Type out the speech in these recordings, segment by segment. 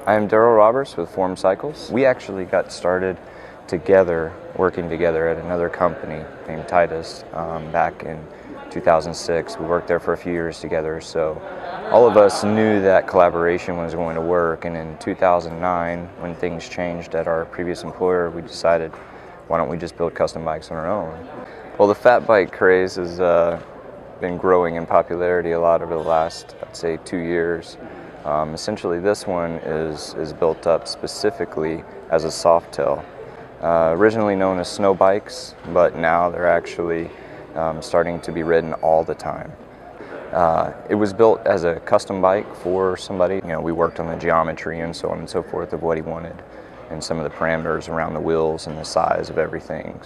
I am Daryl Roberts with Form Cycles. We actually got started together, working together at another company named Titus back in 2006. We worked there for a few years together, so all of us knew that collaboration was going to work. And in 2009, when things changed at our previous employer, we decided, why don't we just build custom bikes on our own? Well, the fat bike craze has been growing in popularity a lot over the last, I'd say, 2 years. Essentially, this one is built up specifically as a softail. Originally known as snow bikes, but now they're actually starting to be ridden all the time. It was built as a custom bike for somebody. You know, we worked on the geometry and so on and so forth of what he wanted, and some of the parameters around the wheels and the size of everything.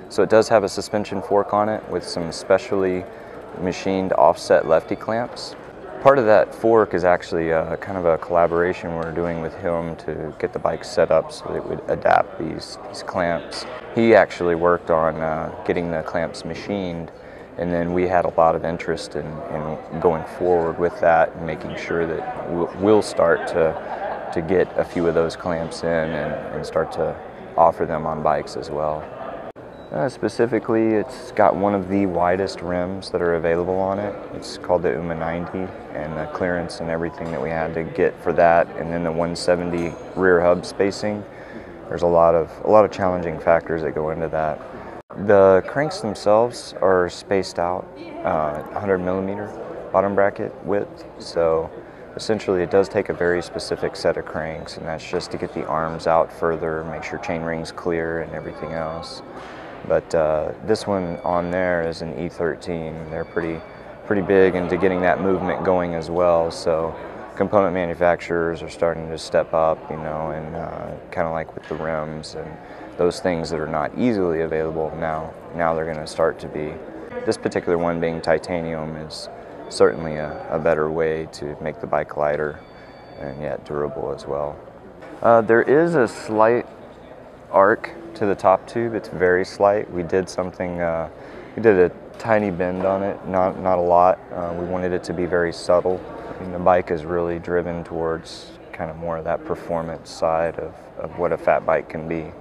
So it does have a suspension fork on it with some specially machined offset lefty clamps. Part of that fork is actually kind of a collaboration we're doing with him to get the bike set up so that it would adapt these clamps. He actually worked on getting the clamps machined, and then we had a lot of interest in going forward with that and making sure that we'll start to get a few of those clamps in and start to offer them on bikes as well. Specifically, it's got one of the widest rims that are available on it. It's called the UMA 90, and the clearance and everything that we had to get for that, and then the 170 rear hub spacing. There's a lot of challenging factors that go into that. The cranks themselves are spaced out 100 millimeter bottom bracket width, so essentially it does take a very specific set of cranks, and that's just to get the arms out further, make sure chain ring's clear and everything else. But this one on there is an E13. They're pretty big into getting that movement going as well. So component manufacturers are starting to step up, you know, and kind of like with the rims and those things that are not easily available now they're going to start to be. This particular one, being titanium, is certainly a better way to make the bike lighter and yet durable as well. There is a slight arc to the top tube. It's very slight. We did something, we did a tiny bend on it, not a lot. We wanted it to be very subtle. And the bike is really driven towards kind of more of that performance side of what a fat bike can be.